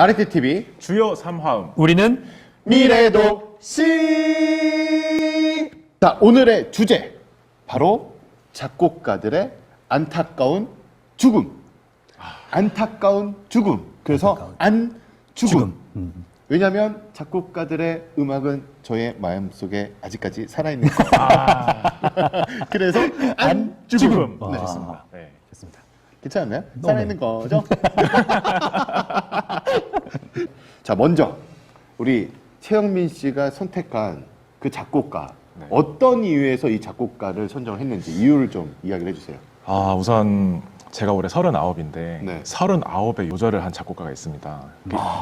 RT TV 주요 3화음. 우리는 미래도 씨. 자, 오늘의 주제 바로 작곡가들의 안타까운 죽음. 안타까운 죽음. 그래서 안죽음. 왜냐하면 작곡가들의 음악은 저의 마음속에 아직까지 살아있는 거. 그래서 안죽음. 죽음. 네. 좋습니다. 네. 좋습니다. 괜찮나요? 살아있는 거죠? 자, 먼저 우리 최영민 씨가 선택한 그 작곡가, 네. 어떤 이유에서 이 작곡가를 선정했는지 이유를 좀 이야기를 해주세요. 우선 제가 올해 39인데 네. 39의 요절을 한 작곡가가 있습니다.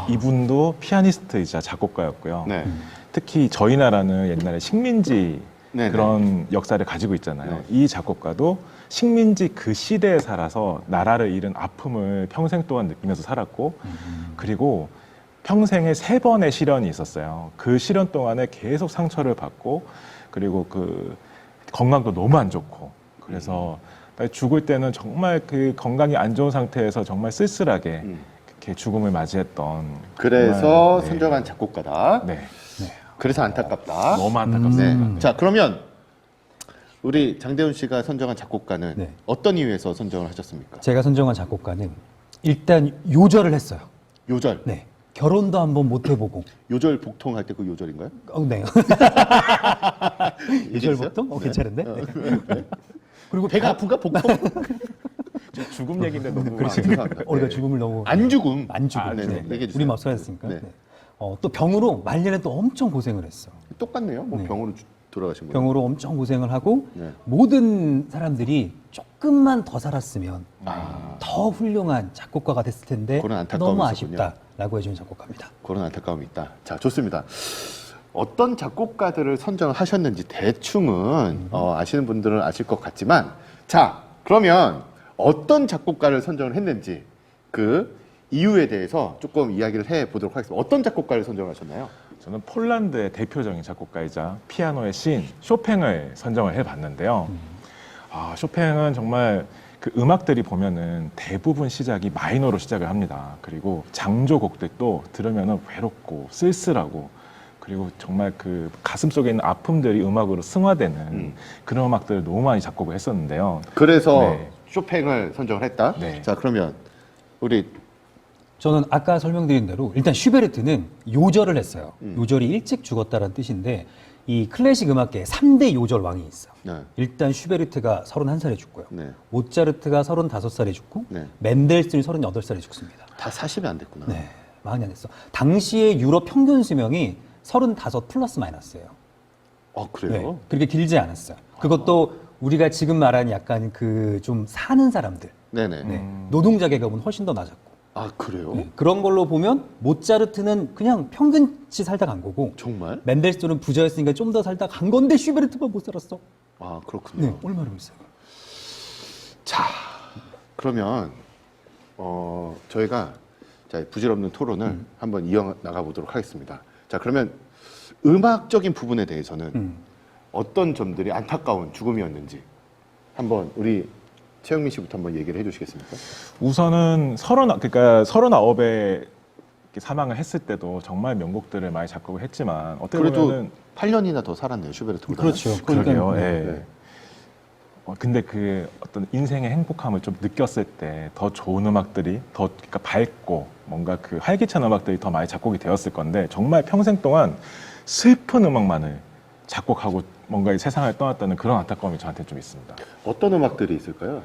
이분도 피아니스트이자 작곡가였고요. 네. 특히 저희 나라는 옛날에 식민지 네네. 그런 역사를 가지고 있잖아요. 네. 이 작곡가도 식민지 그 시대에 살아서 나라를 잃은 아픔을 평생 동안 느끼면서 살았고, 그리고 평생에 3번의 시련이 있었어요. 그 시련 동안에 계속 상처를 받고, 그리고 그 건강도 너무 안 좋고, 그래서 죽을 때는 정말 그 건강이 안 좋은 상태에서 정말 쓸쓸하게 이렇게 죽음을 맞이했던. 그래서 정말, 네. 선정한 작곡가다. 네. 그래서 안타깝다. 너무 안타깝습니다. 네. 자, 그러면 우리 장대훈 씨가 선정한 작곡가는 네. 어떤 이유에서 선정을 하셨습니까? 제가 선정한 작곡가는 일단 요절을 했어요. 요절. 네. 결혼도 한번 못 해보고. 요절 복통할 때 그 요절인가요? 네. 요절 보통? 괜찮은데? 네. 그리고 배가 아픈가? 복통? 죽음 얘기인데 너무. 죄송합니다. 우리가 네. 죽음을 너무 안죽음. 안죽음. 네네. 네. 얘기해 주세요. 우리 막 써냈으니까. 네. 네. 또 병으로 말년에 또 엄청 고생을 했어. 똑같네요. 뭐 네. 병으로 돌아가신 거예요. 병으로 엄청 고생을 하고 네. 모든 사람들이 조금만 더 살았으면 아. 더 훌륭한 작곡가가 됐을 텐데 그런 안타까움이 너무 있었군요. 아쉽다라고 해준 작곡가입니다. 그런 안타까움이 있다. 자, 좋습니다. 어떤 작곡가들을 선정하셨는지 대충은 아시는 분들은 아실 것 같지만, 자, 그러면 어떤 작곡가를 선정을 했는지 그 이유에 대해서 조금 이야기를 해보도록 하겠습니다. 어떤 작곡가를 선정하셨나요? 저는 폴란드의 대표적인 작곡가이자 피아노의 시인 쇼팽을 선정을 해봤는데요. 쇼팽은 정말 그 음악들이 보면은 대부분 시작이 마이너로 시작을 합니다. 그리고 장조곡들도 들으면은 외롭고 쓸쓸하고, 그리고 정말 그 가슴 속에 있는 아픔들이 음악으로 승화되는 그런 음악들을 너무 많이 작곡을 했었는데요. 그래서 네. 쇼팽을 선정을 했다. 네. 자, 그러면 우리 저는 아까 설명드린 대로 일단 슈베르트는 요절을 했어요. 요절이 일찍 죽었다는 뜻인데 이 클래식 음악계에 3대 요절 왕이 있어. 네. 일단 슈베르트가 31살에 죽고요. 네. 모차르트가 35살에 죽고 네. 맨델스존이 38살에 죽습니다. 다 40이 안 됐구나. 네, 많이 안 됐어. 당시에 유럽 평균 수명이 35 플러스 마이너스예요. 그래요? 네, 그렇게 길지 않았어요. 그것도 우리가 지금 말하는 약간 그 좀 사는 사람들, 네네. 네, 노동자 계급은 훨씬 더 낮았고. 아, 그래요? 네, 그런 걸로 보면 모차르트는 그냥 평균치 살다 간 거고, 정말? 맨델스존은 부자였으니까 좀 더 살다 간 건데 슈베르트만 못 살았어. 아, 그렇군요. 네, 얼마나 비싸요. 자, 그러면 저희가 자, 부질없는 토론을 한번 이어나가 보도록 하겠습니다. 자, 그러면 음악적인 부분에 대해서는 어떤 점들이 안타까운 죽음이었는지 한번 우리 최영민 씨부터 한번 얘기를 해주시겠습니까? 우선은 39에 사망을 했을 때도 정말 명곡들을 많이 작곡을 했지만, 어떻게 그래도 보면은 8년이나 더 살았네요, 슈베르트보다. 그렇죠. 그러게요. 그러니까, 예. 네. 근데 그 어떤 인생의 행복함을 좀 느꼈을 때 더 좋은 음악들이 더 그러니까 밝고 뭔가 그 활기찬 음악들이 더 많이 작곡이 되었을 건데, 정말 평생 동안 슬픈 음악만을 작곡하고 뭔가 이 세상을 떠났다는 그런 안타까움이 저한테 좀 있습니다. 어떤 음악들이 있을까요?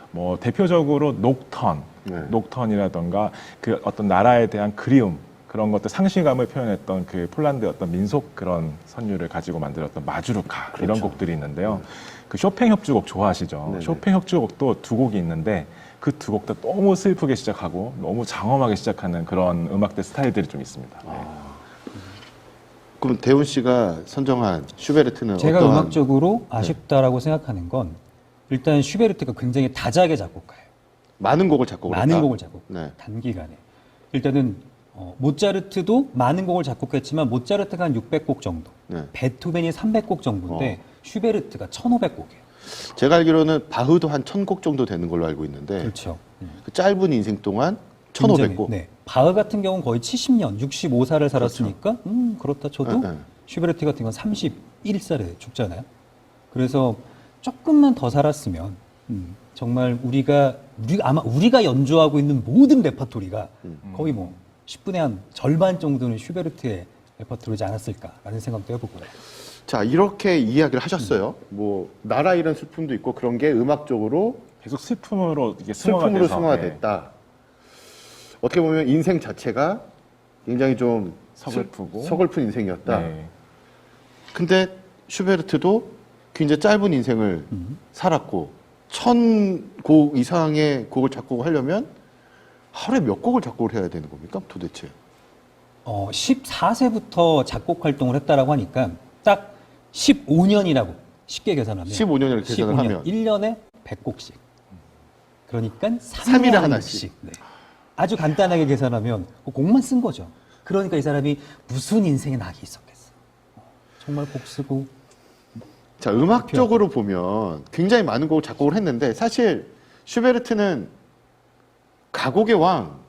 뭐 대표적으로 녹턴, 네. 녹턴이라던가 그 어떤 나라에 대한 그리움, 그런 것들 상실감을 표현했던 그 폴란드의 어떤 민속 그런 선율을 가지고 만들었던 마주르카, 그렇죠. 이런 곡들이 있는데요. 그 쇼팽 협주곡 좋아하시죠? 네네. 쇼팽 협주곡도 2곡이 있는데 그 2곡 다 너무 슬프게 시작하고 너무 장엄하게 시작하는 그런 음악들 스타일들이 좀 있습니다. 네. 그럼 대훈 씨가 선정한 슈베르트는 제가 어떠한... 음악적으로 아쉽다라고 생각하는 건 일단 슈베르트가 굉장히 다작의 작곡가예요. 많은 곡을 작곡을 많은 했다? 곡을 작곡. 네. 단기간에. 일단은 모차르트도 많은 곡을 작곡했지만 모차르트가 한 600곡 정도, 네. 베토벤이 300곡 정도인데 슈베르트가 1,500곡이에요. 제가 알기로는 바흐도 한 1000곡 정도 되는 걸로 알고 있는데 그렇죠. 그 짧은 인생 동안 1500곡. 네. 바흐 같은 경우는 거의 70년, 65살을 살았으니까 그렇다 쳐도 네, 네. 슈베르트 같은 건 31살에 죽잖아요. 그래서 조금만 더 살았으면 정말 아마 우리가 연주하고 있는 모든 레퍼토리가 거의 뭐 10분의 한 절반 정도는 슈베르트의 레퍼토리지 않았을까라는 생각도 해보고요. 자, 이렇게 이야기를 하셨어요. 뭐 나라 잃은 슬픔도 있고 그런 게 음악적으로 계속 슬픔으로 이게 승화가 슬픔으로 돼서, 승화가 네. 됐다. 어떻게 보면 인생 자체가 굉장히 좀 서글프고. 서글픈 인생이었다. 네. 근데 슈베르트도 굉장히 짧은 인생을 살았고 1000곡 이상의 곡을 작곡을 하려면 하루에 몇 곡을 작곡을 해야 되는 겁니까? 도대체. 14세부터 작곡 활동을 했다라고 하니까 딱 15년이라고 쉽게 계산하면 15년을 계산을 15년, 하면 1년에 100곡씩. 그러니까 3일에 3일에 하나씩. 네. 아주 간단하게 계산하면 그 곡만 쓴 거죠. 그러니까 이 사람이 무슨 인생의 낙이 있었겠어. 정말 곡 쓰고 자, 음악적으로 보면 굉장히 많은 곡을 작곡을 했는데 사실 슈베르트는 가곡의 왕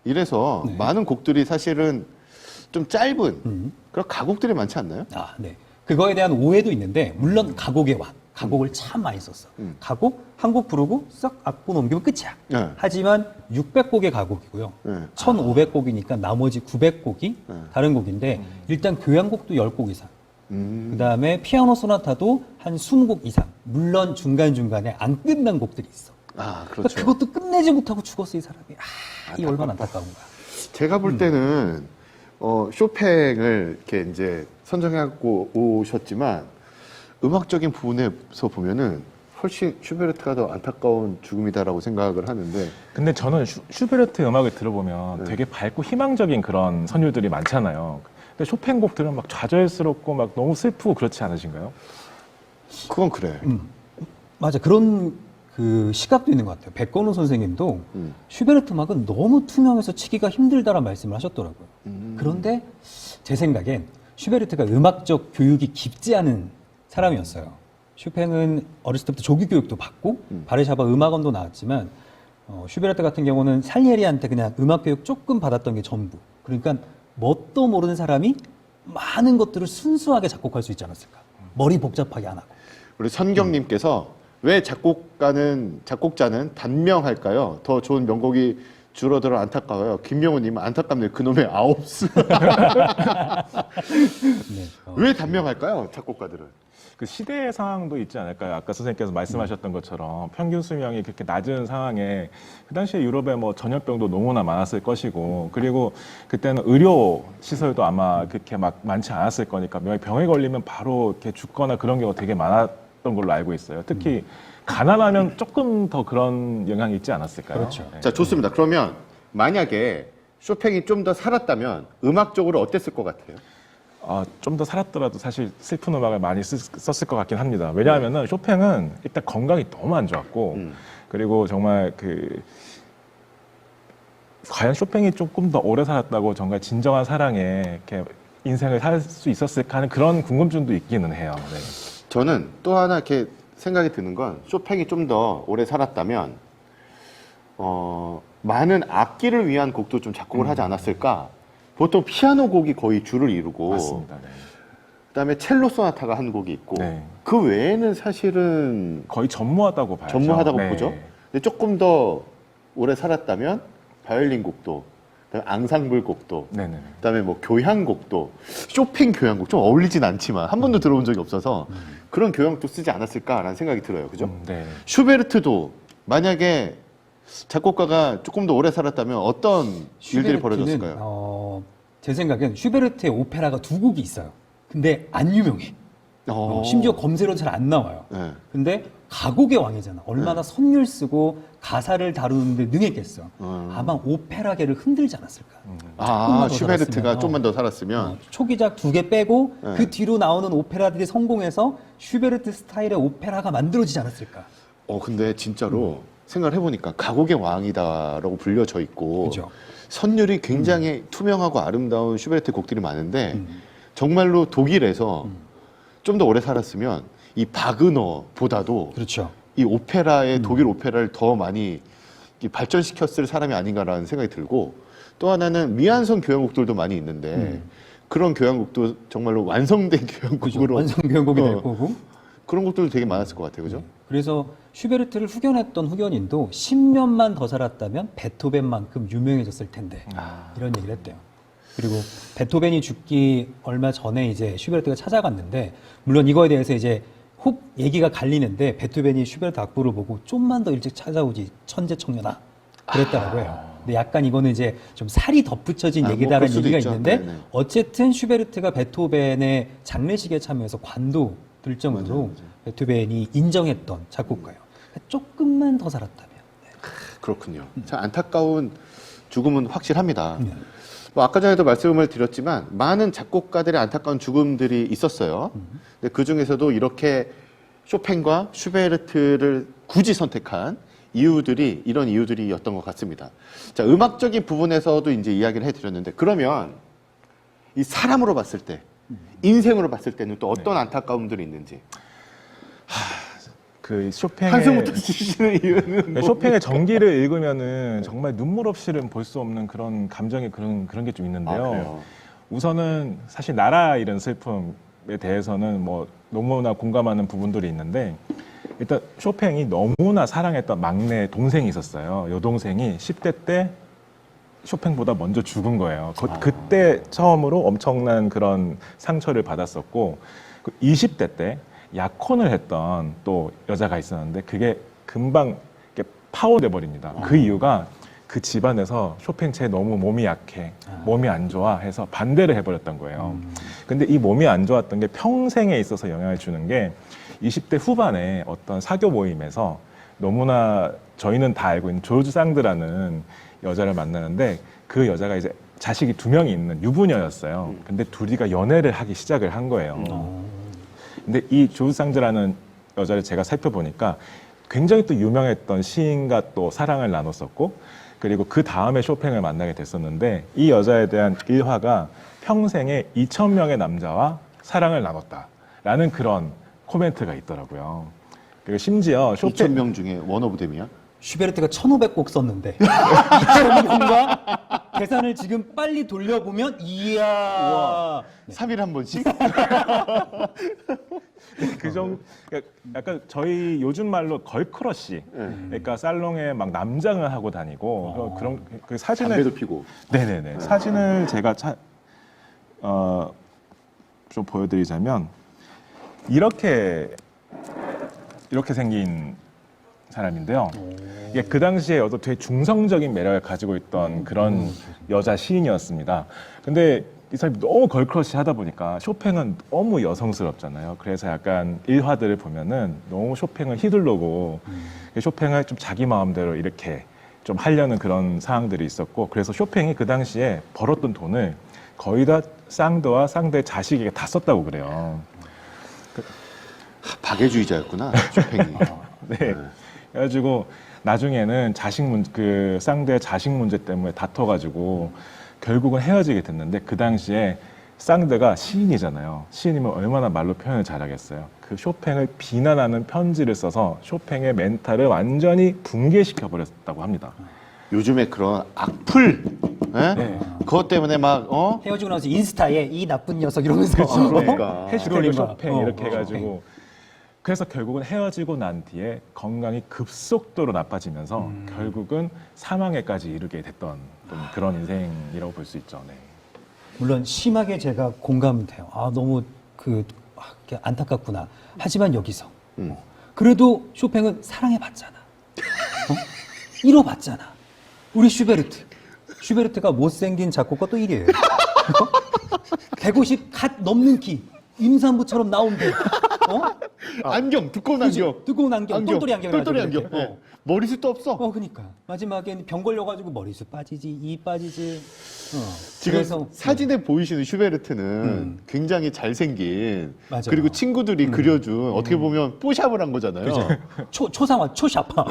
이래서 네. 많은 곡들이 사실은 좀 짧은 그런 가곡들이 많지 않나요? 네. 그거에 대한 오해도 있는데 물론 가곡의 왕, 가곡을 참 많이 썼어. 가곡 한 곡 부르고 싹 악보 넘기면 끝이야. 네. 하지만 600곡의 가곡이고요. 네. 1,500곡이니까 나머지 900곡이 다른 곡인데 일단 교향곡도 10곡 이상. 그다음에 피아노 소나타도 한 20곡 이상. 물론 중간중간에 안 끝난 곡들이 있어. 아, 그러니까 그렇죠. 그것도 끝내지 못하고 죽었어, 이 사람이. 이 얼마나 안타까운 거야. 제가 볼 때는 쇼팽을 이렇게 이제 선정하고 오셨지만 음악적인 부분에서 보면은 훨씬 슈베르트가 더 안타까운 죽음이다라고 생각을 하는데 근데 저는 슈베르트 음악을 들어보면 네. 되게 밝고 희망적인 그런 선율들이 많잖아요. 근데 쇼팽 곡들은 막 좌절스럽고 막 너무 슬프고 그렇지 않으신가요? 그건 그래. 맞아. 그런 그 시각도 있는 것 같아요. 백건우 선생님도 음. 슈베르트 음악은 너무 투명해서 치기가 힘들다라는 말씀을 하셨더라고요. 그런데 제 생각엔 슈베르트가 음악적 교육이 깊지 않은 사람이었어요. 쇼팽은 어렸을 때부터 조기 교육도 받고 바르샤바 음악원도 나왔지만 슈베르트 같은 경우는 살리에리한테 그냥 음악 교육 조금 받았던 게 전부. 그러니까 뭣도 모르는 사람이 많은 것들을 순수하게 작곡할 수 있지 않았을까. 머리 복잡하게 안 하고. 우리 선경님께서 왜 작곡자는 단명할까요? 더 좋은 명곡이 줄어들어 안타까워요. 김명우님은 안타깝네요. 그놈의 아홉수. 네. 왜 단명할까요? 작곡가들은. 그 시대의 상황도 있지 않을까요? 아까 선생님께서 말씀하셨던 것처럼 평균 수명이 그렇게 낮은 상황에 그 당시에 유럽에 뭐 전염병도 너무나 많았을 것이고 그리고 그때는 의료 시설도 아마 그렇게 막 많지 않았을 거니까 병에 걸리면 바로 이렇게 죽거나 그런 경우가 되게 많았던 걸로 알고 있어요. 특히 가난하면 조금 더 그런 영향이 있지 않았을까요? 그렇죠. 네. 자, 좋습니다. 그러면 만약에 쇼팽이 좀 더 살았다면 음악적으로 어땠을 것 같아요? 좀 더 살았더라도 사실 슬픈 음악을 많이 썼을 것 같긴 합니다. 왜냐하면은 쇼팽은 일단 건강이 너무 안 좋았고 그리고 정말 과연 쇼팽이 조금 더 오래 살았다고 정말 진정한 사랑에 이렇게 인생을 살 수 있었을까 하는 그런 궁금증도 있기는 해요. 네. 저는 또 하나 이렇게 생각이 드는 건 쇼팽이 좀 더 오래 살았다면 많은 악기를 위한 곡도 좀 작곡을 하지 않았을까? 보통 피아노 곡이 거의 주를 이루고 맞습니다. 네. 그다음에 첼로 소나타가 한 곡이 있고 네. 그 외에는 사실은 거의 전무하다고 봐야죠. 전무하다고 네. 보죠. 근데 조금 더 오래 살았다면 바이올린 곡도, 그다음에 앙상블 곡도, 네네. 그다음에 뭐 교향곡도, 쇼팽 교향곡 좀 어울리진 않지만 한 번도 들어본 적이 없어서 그런 교향곡도 쓰지 않았을까라는 생각이 들어요. 그죠? 네. 슈베르트도 만약에 작곡가가 조금 더 오래 살았다면 어떤 일들이 슈베르트는, 벌어졌을까요? 제 생각엔 슈베르트의 오페라가 2곡이 있어요. 근데 안 유명해. 심지어 검색어로 잘 안 나와요. 네. 근데 가곡의 왕이잖아. 얼마나 선율 쓰고 가사를 다루는데 능했겠어. 아마 오페라계를 흔들지 않았을까. 조금만 더 슈베르트가 살았으면, 좀만 더 살았으면 초기작 2개 빼고 네. 그 뒤로 나오는 오페라들이 성공해서 슈베르트 스타일의 오페라가 만들어지지 않았을까. 근데 진짜로 생각을 해보니까 가곡의 왕이다라고 불려져 있고 그죠. 선율이 굉장히 투명하고 아름다운 슈베르트 곡들이 많은데 정말로 독일에서 좀 더 오래 살았으면 이 바그너보다도 그렇죠. 이 오페라의 독일 오페라를 더 많이 발전시켰을 사람이 아닌가라는 생각이 들고 또 하나는 미완성 교향곡들도 많이 있는데 그런 교향곡도 정말로 완성된 그죠. 교향곡으로 완성 교향곡이 될 어. 거고. 그런 곡들도 되게 많았을 것 같아요, 그죠? 그래서 슈베르트를 후견했던 후견인도 10년만 더 살았다면 베토벤만큼 유명해졌을 텐데 이런 얘기를 했대요. 그리고 베토벤이 죽기 얼마 전에 이제 슈베르트가 찾아갔는데 물론 이거에 대해서 이제 얘기가 갈리는데 베토벤이 슈베르트 악보를 보고 좀만 더 일찍 찾아오지 천재 청년아 그랬다라고 해요. 근데 약간 이거는 이제 좀 살이 덧붙여진 뭐 얘기다라는 그럴 수도 얘기가 있죠. 있는데 네네. 어쨌든 슈베르트가 베토벤의 장례식에 참여해서 관도 들 정도로 베토벤이 인정했던 작곡가예요. 조금만 더 살았다면. 네. 그렇군요. 참 안타까운 죽음은 확실합니다. 네. 뭐 아까 전에도 말씀을 드렸지만 많은 작곡가들의 안타까운 죽음들이 있었어요. 근데 그 중에서도 이렇게 쇼팽과 슈베르트를 굳이 선택한 이유들이 이런 이유들이었던 것 같습니다. 자, 음악적인 부분에서도 이제 이야기를 해드렸는데 그러면 이 사람으로 봤을 때, 인생으로 봤을 때는 또 어떤 안타까움들이 있는지. 그 쇼팽의 한숨부터 쉬시는 이유는 뭐? 쇼팽의 전기를 읽으면은 정말 눈물 없이는 볼 수 없는 그런 감정이 그런 게 좀 있는데요. 그래요? 우선은 사실 나라 잃은 슬픔에 대해서는 뭐 너무나 공감하는 부분들이 있는데 일단 쇼팽이 너무나 사랑했던 막내 동생이 있었어요. 여동생이 10대 때 쇼팽보다 먼저 죽은 거예요. 그때 처음으로 엄청난 그런 상처를 받았었고 20대 때 약혼을 했던 또 여자가 있었는데 그게 금방 이렇게 파워돼 버립니다. 그 이유가 그 집안에서 쇼팽 쟤 너무 몸이 약해, 몸이 안 좋아 해서 반대를 해버렸던 거예요. 근데 이 몸이 안 좋았던 게 평생에 있어서 영향을 주는 게 20대 후반에 어떤 사교 모임에서 너무나 저희는 다 알고 있는 조르주 상드라는 여자를 만나는데 그 여자가 이제 자식이 2명이 있는 유부녀였어요. 근데 둘이가 연애를 하기 시작을 한 거예요. 근데 이 조르주 상드라는 여자를 제가 살펴보니까 굉장히 또 유명했던 시인과 또 사랑을 나눴었고 그리고 그 다음에 쇼팽을 만나게 됐었는데 이 여자에 대한 일화가 평생에 2,000명의 남자와 사랑을 나눴다라는 그런 코멘트가 있더라고요. 그리고 심지어 쇼팽 2,000명 중에 원 오브 댐이야? 슈베르트가 1,500곡 썼는데 2,000명과 계산을 지금 빨리 돌려보면 이야. 3일에 한 번씩? 그 정도 약간 저희 요즘 말로 걸크러쉬. 그러니까 살롱에 막 남장을 하고 다니고 그런 그 사진을 담배도 피고. 네네네. 사진을 제가 좀 보여드리자면 이렇게 생긴 사람인데요. 이게 그 당시에 어떤 되게 중성적인 매력을 가지고 있던 그런 여자 시인이었습니다. 근데 이 사람이 너무 걸크러쉬 하다 보니까 쇼팽은 너무 여성스럽잖아요. 그래서 약간 일화들을 보면은 너무 쇼팽을 휘둘르고 쇼팽을 좀 자기 마음대로 이렇게 좀 하려는 그런 상황들이 있었고 그래서 쇼팽이 그 당시에 벌었던 돈을 거의 다 쌍드와 쌍드의 자식에게 다 썼다고 그래요. 박애주의자였구나, 쇼팽이. 네. 그래가지고 나중에는 그 쌍드의 자식 문제 때문에 다퉈가지고 결국은 헤어지게 됐는데 그 당시에 쌍드가 시인이잖아요. 시인이면 얼마나 말로 표현을 잘하겠어요. 그 쇼팽을 비난하는 편지를 써서 쇼팽의 멘탈을 완전히 붕괴시켜 버렸다고 합니다. 요즘에 그런 악플, 예? 네. 그것 때문에 막, 헤어지고 나서 인스타에 이 나쁜 녀석 이러면서 그러니까. 해시태그 그러니까. 쇼팽 이렇게 해가지고 그래서 결국은 헤어지고 난 뒤에 건강이 급속도로 나빠지면서 결국은 사망에까지 이르게 됐던 좀 그런 인생이라고 볼 수 있죠. 네. 물론 심하게 제가 공감돼요. 아 너무 이렇게 안타깝구나. 하지만 여기서 그래도 쇼팽은 사랑해봤잖아. 잃어봤잖아. 우리 슈베르트가 못생긴 작곡가 또 1위에요. 150 갓 넘는 키. 임산부처럼 나온대. 안경, 두꺼운 안경. 두꺼운 안경, 똘똘이 안경. 똘똘이 안경. 예. 머리숱도 없어. 그러니까 마지막엔 병 걸려가지고 머리숱 빠지지, 이 빠지지. 지금 그래서 사진에 보이시는 슈베르트는 굉장히 잘생긴 맞아요. 그리고 친구들이 그려준 어떻게 보면 뽀샵을 한 거잖아요. 초상화, 초샤파,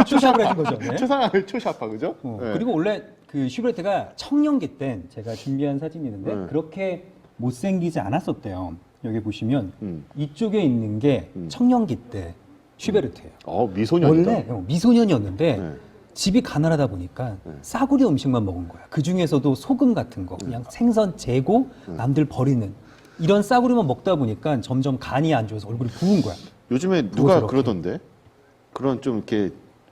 초샵을 해준 거죠. 네? 초샤파 그죠? 네. 그리고 원래 그 슈베르트가 청년기 때 제가 준비한 사진이 있는데 그렇게 못생기지 않았었대요. 여기 보시면 이쪽에 있는 게 청년기 때 슈베르트예요. 미소년이다. 원래 미소년이었는데 네. 집이 가난하다 보니까 싸구려 음식만 먹은 거야. 그 중에서도 소금 같은 거, 그냥 생선 재고 남들 버리는 이런 싸구려만 먹다 보니까 점점 간이 안 좋아서 얼굴이 부은 거야. 요즘에 누가 저렇게. 그러던데 그런 좀 이렇게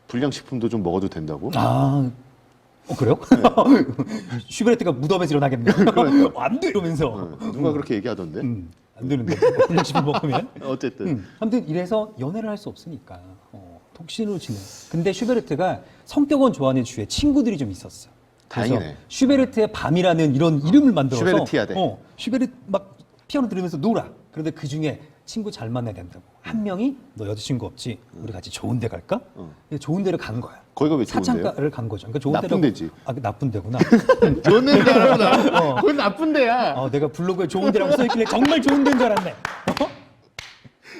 불량식품도 좀 먹어도 된다고? 아, 그래요? 슈베르트가 무덤에서 일어나겠네. 안 돼! 이러면서. 누가 그렇게 얘기하던데? 안 되는데. 불량식품 먹으면. 어쨌든 아무튼 이래서 연애를 할 수 없으니까 독신으로 지내. 근데 슈베르트가 성격은 좋아하는 주위에 친구들이 좀 있었어. 그래서 다행이네. 슈베르트의 밤이라는 이런 이름을 만들어서 슈베르티아데. 슈베르트 막 피아노 들으면서 놀아. 그런데 그 중에 친구 잘 만나야 된다고. 한 명이 너 여자친구 없지? 우리 같이 좋은 데 갈까? 좋은 데를 간 거야. 거기가 왜 좋은데요? 사창가를 간 거죠. 그러니까 좋은 나쁜 데라고- 데지. 아, 나쁜 데구나. 좋은 데인 알아. 거기 나쁜 데야. 내가 블로그에 좋은 데라고 써있길래 정말 좋은 데인 줄 알았네.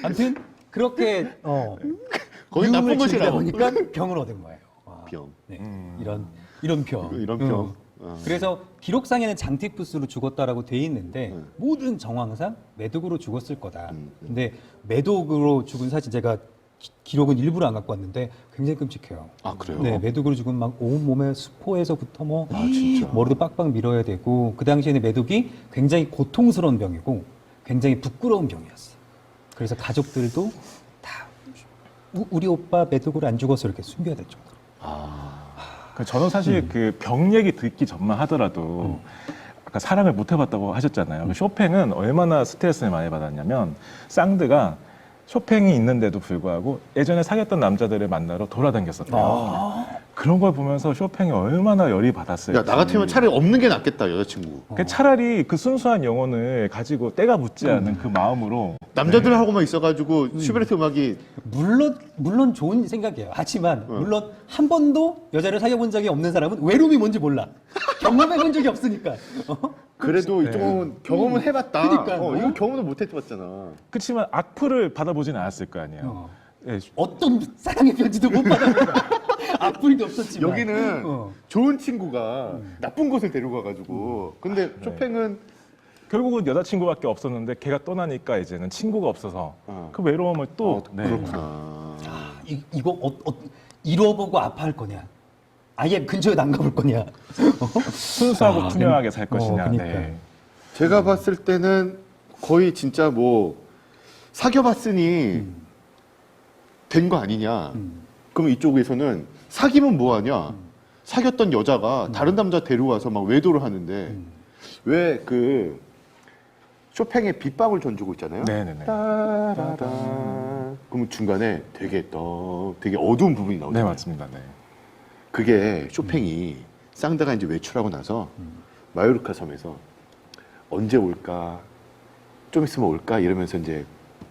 아무튼 그렇게 거기 유흥을 나쁜 즐기다 곳이라고. 보니까 병을 얻은 거예요. 병. 네, 이런 병. 이런 병. 그래서 기록상에는 장티푸스로 죽었다라고 돼 있는데 모든 정황상 매독으로 죽었을 거다. 근데 매독으로 죽은 사실 제가 기록은 일부러 안 갖고 왔는데 굉장히 끔찍해요. 아, 그래요? 네, 매독으로 죽은 막 온몸에 수포에서부터 뭐 진짜? 머리도 빡빡 밀어야 되고 그 당시에는 매독이 굉장히 고통스러운 병이고 굉장히 부끄러운 병이었어. 그래서 가족들도 다 우리 오빠 매독으로 안 죽어서 이렇게 숨겨야 될 정도로. 저는 사실 그 병 얘기 듣기 전만 하더라도 아까 사랑을 못 해봤다고 하셨잖아요. 그 쇼팽은 얼마나 스트레스를 많이 받았냐면 쌍드가 쇼팽이 있는데도 불구하고 예전에 사귀었던 남자들을 만나러 돌아다녔었대요. 그런 걸 보면서 쇼팽이 얼마나 열이 받았을지. 야, 나 같으면 차라리 없는 게 낫겠다, 여자친구. 그 차라리 그 순수한 영혼을 가지고 때가 묻지 않은 그 마음으로 남자들하고만 있어가지고 슈베르트 음악이 물론 좋은 생각이에요. 하지만 물론 한 번도 여자를 사귀어본 적이 없는 사람은 외로움이 뭔지 몰라. 경험해본 적이 없으니까. 그래도 이쪽은 경험은 해봤다. 그러니까. 이거 경험을 못 해봤잖아. 그렇지만 악플을 받아보지는 않았을 거 아니에요. 예, 어떤 사랑의 편지도 못 받아본 거야. 악플도 없었지만. 여기는 좋은 친구가 나쁜 곳을 데려가가지고. 근데 쇼팽은 결국은 여자친구밖에 없었는데 걔가 떠나니까 이제는 친구가 없어서 그 외로움을 또 네. 그렇구나. 이거 이뤄보고 아파할 거냐? 아예 근처에 안 가볼 거냐? 순수하고 투명하게 살 것이냐. 그러니까. 네. 제가 봤을 때는 거의 진짜 뭐 사귀어봤으니 된 거 아니냐. 그럼 이쪽에서는 사귀면 뭐하냐. 사귀었던 여자가 다른 남자 데려와서 막 외도를 하는데 왜 그 쇼팽의 빗방울 전주고 있잖아요. 네네네. 따라라. 그러면 중간에 되게 어두운 부분이 네 나오잖아요. 맞습니다. 네. 그게 쇼팽이 쌍드가 이제 외출하고 나서 마요르카 섬에서 언제 올까, 좀 있으면 올까 이러면서 이제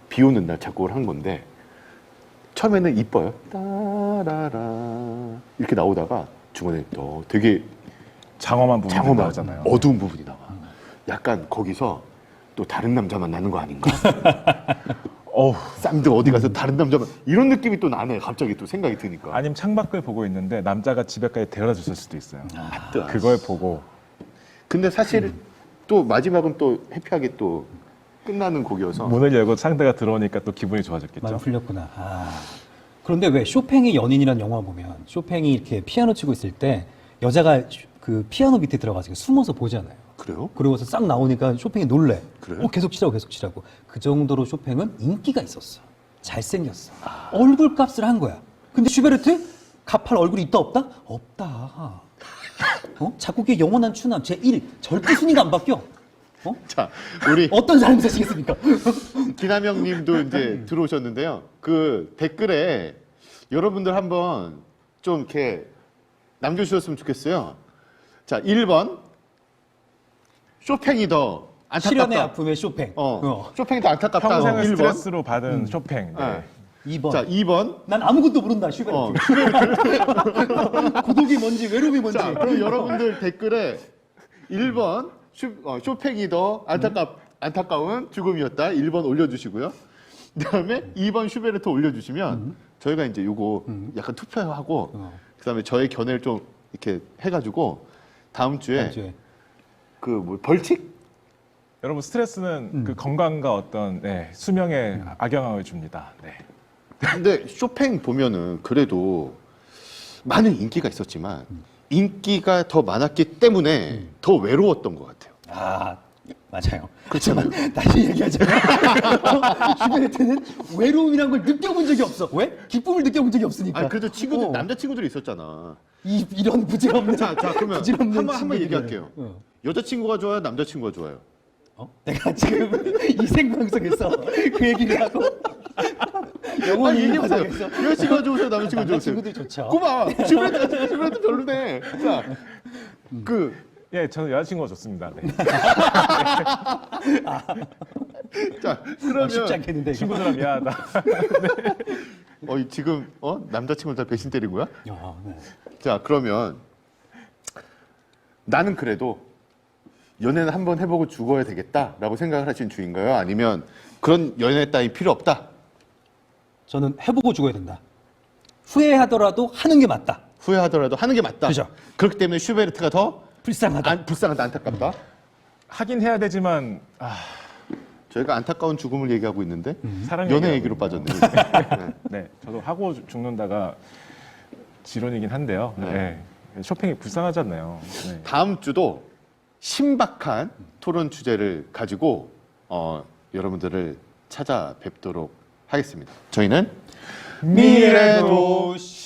비 오는 날 작곡을 한 건데 처음에는 이뻐요. 따라라 이렇게 나오다가 중간에 또 되게 장엄한 부분이 장엄한 나오잖아요. 어두운 부분이 나와. 약간 거기서 또 다른 남자 만나는 거 아닌가? 어우. 쌍드 어디 가서 다른 남자 이런 느낌이 또 나네. 갑자기 또 생각이 드니까. 아니면 창밖을 보고 있는데 남자가 집에까지 데려다 줬을 수도 있어요. 맞다. 그걸 보고 근데 사실 또 마지막은 또 해피하게 또 끝나는 곡이어서 문을 열고 상대가 들어오니까 또 기분이 좋아졌겠죠. 많이 풀렸구나. 그런데 왜 쇼팽의 연인이라는 영화 보면 쇼팽이 이렇게 피아노 치고 있을 때 여자가 그 피아노 밑에 들어가서 숨어서 보잖아요. 그래요? 그러고서 싹 나오니까 쇼팽이 놀래. 그래요? 계속 치라고. 그 정도로 쇼팽은 인기가 있었어. 잘생겼어. 얼굴 값을 한 거야. 근데 슈베르트? 갚할 얼굴이 있다 없다? 없다. 작곡의 영원한 추남 제1 절대 순위가 안 바뀌어. 자, 우리 어떤 사람이 사시겠습니까? 기남형 님도 이제 들어오셨는데요. 그 댓글에 여러분들 한번 좀 이렇게 남겨주셨으면 좋겠어요. 자, 1번. 쇼팽이 더 안타깝다. 실연의 아픔의 쇼팽. 쇼팽이 더 안타깝다. 평생을 1번. 스트레스로 받은 쇼팽. 네. 네. 2번. 자, 2번. 난 아무것도 모른다, 슈베르트. 고독이 뭔지, 외로움이 뭔지. 자, 그럼 여러분들 댓글에 1번 쇼팽이 더 안타까운 죽음이었다. 1번 올려주시고요. 그다음에 2번 슈베르트 올려주시면 저희가 이제 요거 약간 투표하고 그다음에 저의 견해를 좀 이렇게 해가지고 다음 주에 그 뭐 벌칙? 여러분 스트레스는 그 건강과 어떤 수명에 악영향을 줍니다. 네. 근데 쇼팽 보면은 그래도 많은 인기가 있었지만 인기가 더 많았기 때문에 더 외로웠던 것 같아요. 아, 맞아요. 그렇잖아요. 다시 얘기하자면 슈베르트는 외로움이란 걸 느껴본 적이 없어. 왜? 기쁨을 느껴본 적이 없으니까. 아니 그래도 친구들 어. 남자 친구들이 있었잖아. 이런 부질없는 자 그러면 부질없는 한번 친구들을. 얘기할게요. 여자 친구가 좋아요, 남자 친구가 좋아요. 내가 지금 이 생방송에서 그 얘기를 하고 영원히 이 얘기해보세요. 바닥에서 여자 친구가 좋으세요, 남자 친구가 좋으세요. 친구들 좋죠. 꼬마 슈베르트 별로네. 자, 예, 저는 여자친구가 좋습니다. 네. 자 그러면 쉽지 않겠는데 이거. 친구들아 미안하다. 지금 남자 친구들 다 배신 때린 거야? 야, 네. 자 그러면 나는 그래도 연애는 한번 해보고 죽어야 되겠다라고 생각을 하시는 주인가요? 아니면 그런 연애 따위 필요 없다? 저는 해보고 죽어야 된다. 후회하더라도 하는 게 맞다. 후회하더라도 하는 게 맞다. 그죠. 그렇기 때문에 슈베르트가 더 불쌍하다. 불쌍하다, 안타깝다. 하긴 해야 되지만 저희가 안타까운 죽음을 얘기하고 있는데 사랑 연애 얘기하고 얘기로 빠졌네. 네, 저도 하고 죽는다가 지론이긴 한데요. 네. 쇼핑이 불쌍하지 않나요? 네. 다음 주도 신박한 토론 주제를 가지고 여러분들을 찾아뵙도록 하겠습니다. 저희는 미래도시